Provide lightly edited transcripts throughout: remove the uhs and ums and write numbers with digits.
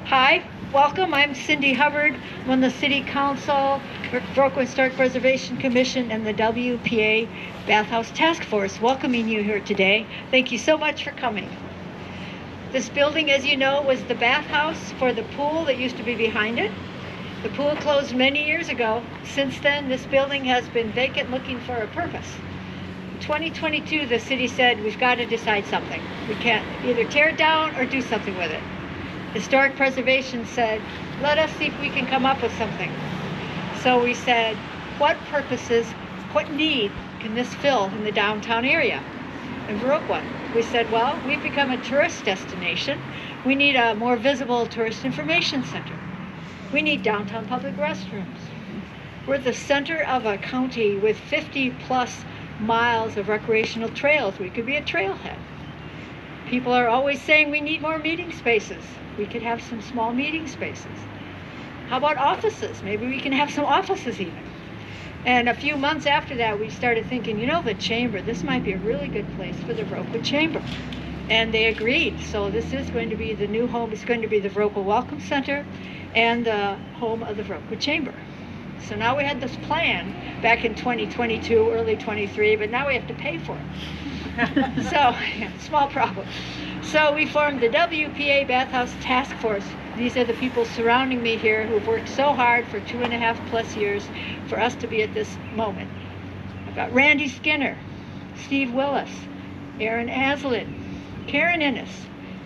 Hi, welcome. I'm Cindy Hubbard. I'm on the City Council, Viroqua Historic Preservation Commission, and the WPA Bathhouse Task Force, welcoming you here today. Thank you so much for coming. This building, as you know, was the bathhouse for the pool that used to be behind it. The pool closed many years ago. Since then, this building has been vacant, looking for a purpose. In 2022, the city said, we've got to decide something. We can't either tear it down or do something with it. Historic Preservation said, let us see if we can come up with something. So we said, what purposes, what need can this fill in the downtown area in Viroqua? We said, well, we've become a tourist destination. We need a more visible tourist information center. We need downtown public restrooms. We're the center of a county with 50 plus miles of recreational trails. We could be a trailhead. People are always saying we need more meeting spaces. We could have some small meeting spaces. How about offices? Maybe we can have some offices even. And a few months after that, we started thinking, the chamber, this might be a really good place for the Viroqua Chamber. And they agreed. So this is going to be the new home. It's going to be the Viroqua Welcome Center and the home of the Viroqua Chamber. So now we had this plan back in 2022, early 23, but now we have to pay for it. So, small problem. So we formed the WPA Bathhouse Task Force. These are the people surrounding me here who've worked so hard for 2.5+ years for us to be at this moment. I've got Randy Skinner, Steve Willis, Aaron Aslett, Karen Innes,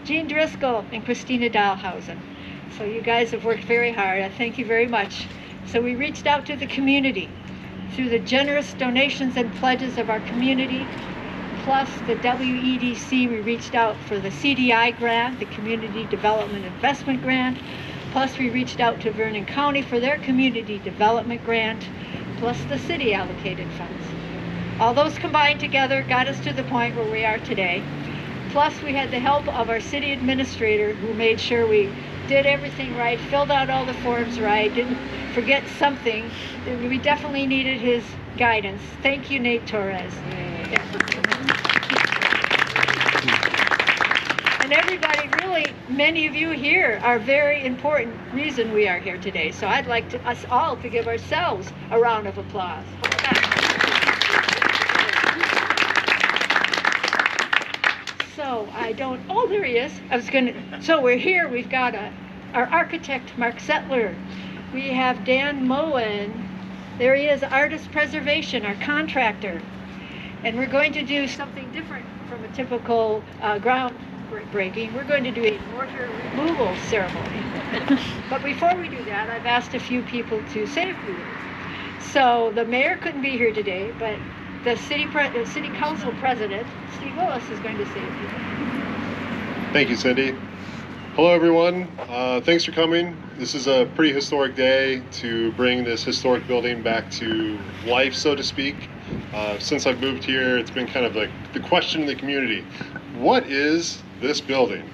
Jean Driscoll, and Christina Dahlhausen. So you guys have worked very hard. I thank you very much. So we reached out to the community through the generous donations and pledges of our community, plus the WEDC. We reached out for the CDI grant, the Community Development Investment Grant, plus we reached out to Vernon County for their Community Development Grant, plus the city allocated funds. All those combined together got us to the point where we are today. Plus we had the help of our city administrator who made sure we did everything right, filled out all the forms right, didn't forget something. We definitely needed his guidance. Thank you, Nate Torres. And everybody, really, many of you here are very important reason we are here today. So I'd like us all to give ourselves a round of applause. So there he is. So we're here, we've got our architect, Mark Settler. We have Dan Moen. There he is, Artist Preservation, our contractor. And we're going to do something different from a typical groundbreaking. We're going to do a mortar removal ceremony. But before we do that, I've asked a few people to say a few words. So the mayor couldn't be here today, but the city council president, Steve Willis, is going to say a few words. Thank you, Cindy. Hello, everyone. Thanks for coming. This is a pretty historic day to bring this historic building back to life, so to speak. Since I've moved here, it's been kind of like the question in the community, what is this building?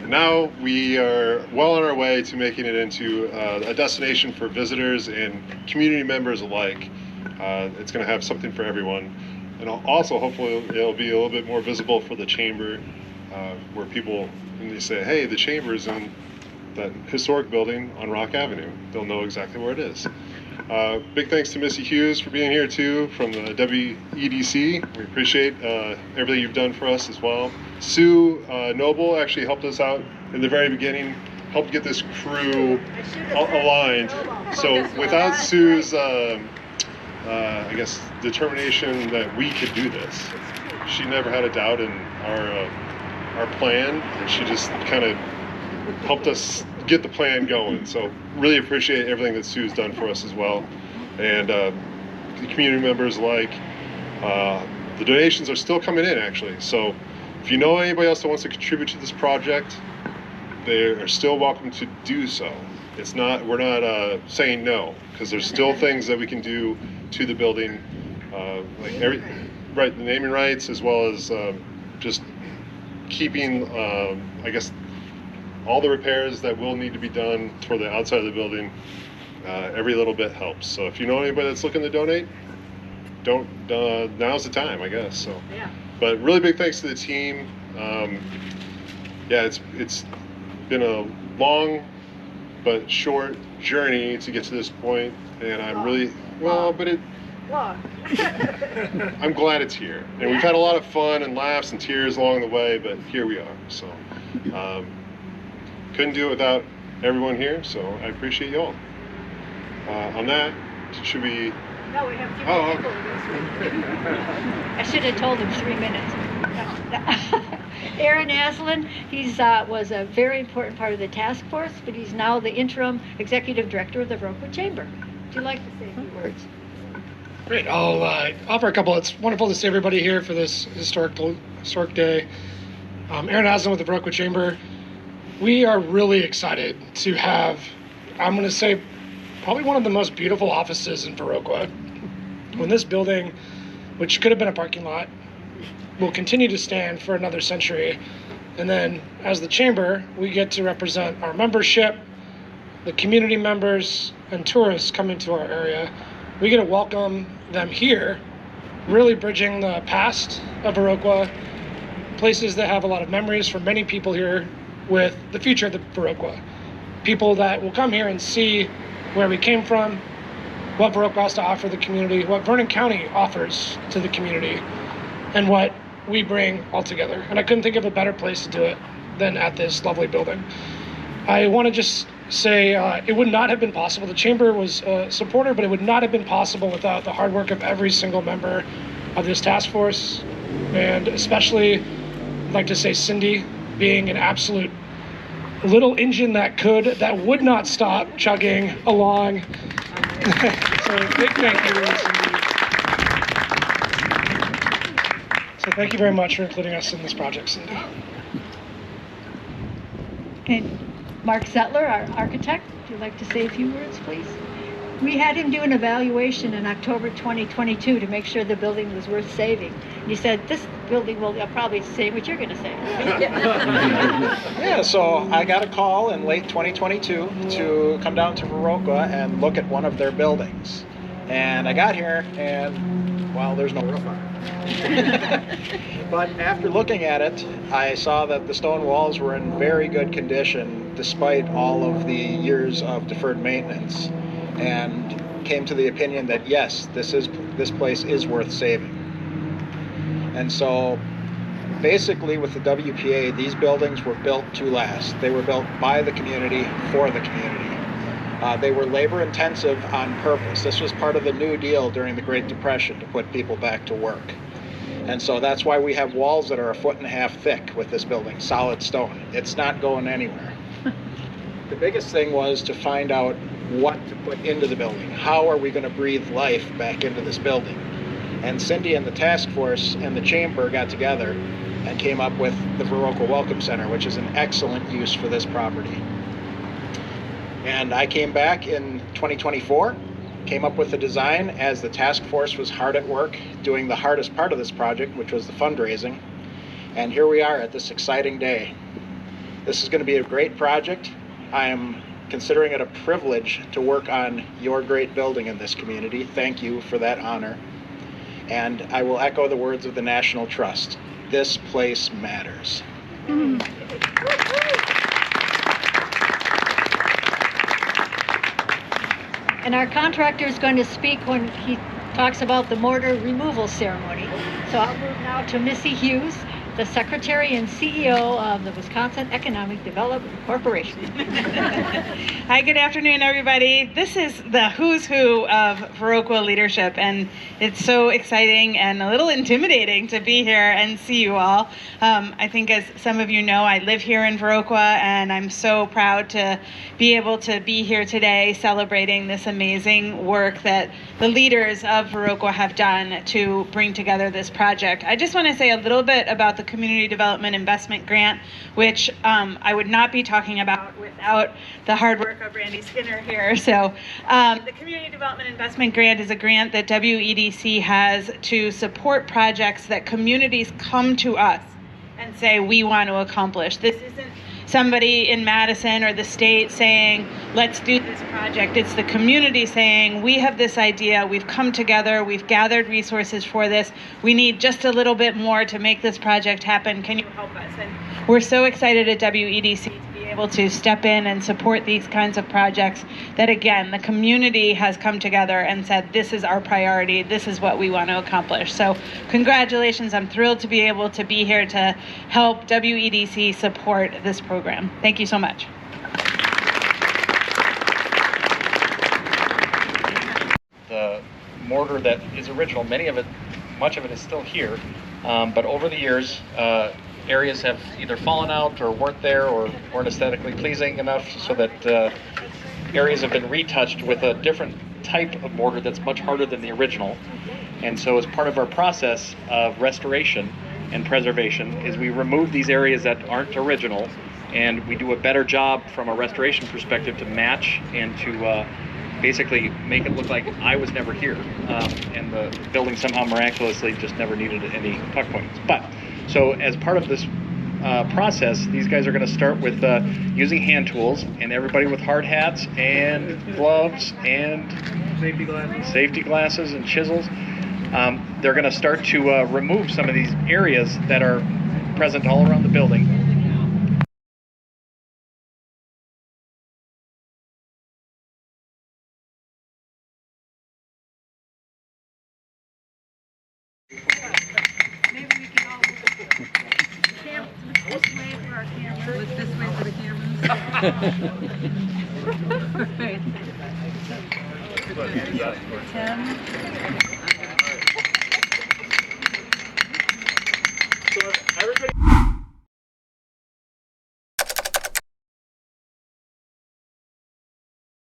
Now we are well on our way to making it into a destination for visitors and community members alike. It's going to have something for everyone. And also, hopefully, it'll be a little bit more visible for the chamber, where people, when they say, hey, the chamber's in that historic building on Rock Avenue, they'll know exactly where it is. Big thanks to Missy Hughes for being here too from the WEDC. We appreciate everything you've done for us as well. Sue Noble actually helped us out in the very beginning, helped get this crew aligned. So without Sue's, I guess, determination that we could do this, she never had a doubt in our plan, and she just kind of helped us get the plan going. So really appreciate everything that Sue's done for us as well. And the community members alike. The donations are still coming in, actually. So if you know anybody else that wants to contribute to this project, they are still welcome to do so. We're not saying no, because there's still things that we can do to the building, the naming rights, as well as just keeping, I guess, all the repairs that will need to be done for the outside of the building. Every little bit helps. So if you know anybody that's looking to donate, now's the time, I guess. So, yeah. But really big thanks to the team. It's been a long but short journey to get to this point, and I'm really I'm glad it's here, and we've had a lot of fun and laughs and tears along the way, but here we are. So couldn't do it without everyone here, so I appreciate you all. On that, should we? No, we have 3 people. Okay. I should have told him 3 minutes. Aaron Aslan, he's was a very important part of the task force, but he's now the interim executive director of the Viroqua Chamber. Would you like to say a few words? Great. I'll offer a couple. It's wonderful to see everybody here for this historic day. Aaron Aslan with the Viroqua Chamber. We are really excited to have, I'm going to say, probably one of the most beautiful offices in Viroqua. When this building, which could have been a parking lot, will continue to stand for another century. And then as the chamber, we get to represent our membership, the community members, and tourists coming to our area. We get to welcome them here, really bridging the past of Viroqua, places that have a lot of memories for many people here, with the future of the Viroqua. People that will come here and see where we came from, what Viroqua has to offer the community, what Vernon County offers to the community, and what we bring all together. And I couldn't think of a better place to do it than at this lovely building. I want to just say it would not have been possible. The Chamber was a supporter, but it would not have been possible without the hard work of every single member of this task force. And especially, I'd like to say Cindy, being an absolute little engine that would not stop chugging along. So big thank you, Cindy. So thank you very much for including us in this project, Cindy. And Mark Zettler, our architect, would you like to say a few words, please? We had him do an evaluation in October 2022 to make sure the building was worth saving. And he said, this building will probably say what you're going to say. Yeah, so I got a call in late 2022 to come down to Viroqua and look at one of their buildings. And I got here and, well, there's no roof on it. But after looking at it, I saw that the stone walls were in very good condition despite all of the years of deferred maintenance, and came to the opinion that yes, this place is worth saving. And so basically with the WPA, these buildings were built to last. They were built by the community for the community. They were labor intensive on purpose. This was part of the New Deal during the Great Depression to put people back to work. And so that's why we have walls that are 1.5 feet thick with this building, solid stone. It's not going anywhere. The biggest thing was to find out what to put into the building. How are we going to breathe life back into this building? And Cindy and the task force and the chamber got together and came up with the Viroqua Welcome Center, which is an excellent use for this property. And I came back in 2024, came up with the design as the task force was hard at work doing the hardest part of this project, which was the fundraising. And here we are at this exciting day. This is going to be a great project. I am considering it a privilege to work on your great building in this community. Thank you for that honor. And I will echo the words of the National Trust. This place matters. And our contractor is going to speak when he talks about the mortar removal ceremony. So I'll move now to Missy Hughes, the Secretary and CEO of the Wisconsin Economic Development Corporation. Hi, good afternoon, everybody. This is the who's who of Viroqua leadership, and it's so exciting and a little intimidating to be here and see you all. I think, as some of you know, I live here in Viroqua, and I'm so proud to be able to be here today celebrating this amazing work that the leaders of Viroqua have done to bring together this project. I just want to say a little bit about the Community Development Investment Grant, which I would not be talking about without the hard work of Randy Skinner here. So the Community Development Investment Grant is a grant that WEDC has to support projects that communities come to us and say we want to accomplish. This isn't somebody in Madison or the state saying, let's do this project. It's the community saying, we have this idea, we've come together, we've gathered resources for this, we need just a little bit more to make this project happen. Can you help us? And we're so excited at WEDC to be able to step in and support these kinds of projects that, again, the community has come together and said, this is our priority, this is what we want to accomplish. So congratulations. I'm thrilled to be able to be here to help WEDC support this program. Thank you so much. The mortar that is original, much of it is still here, but over the years, areas have either fallen out or weren't there or weren't aesthetically pleasing enough so that areas have been retouched with a different type of mortar that's much harder than the original. And so as part of our process of restoration and preservation is we remove these areas that aren't original, and we do a better job from a restoration perspective to match and to basically make it look like I was never here, and the building somehow miraculously just never needed any tuck points. But so as part of this process, these guys are going to start with using hand tools, and everybody with hard hats and gloves and safety glasses and chisels. They're going to start to remove some of these areas that are present all around the building. Maybe we can all look this way for our camera. Look this way for the cameras. Right. Tim.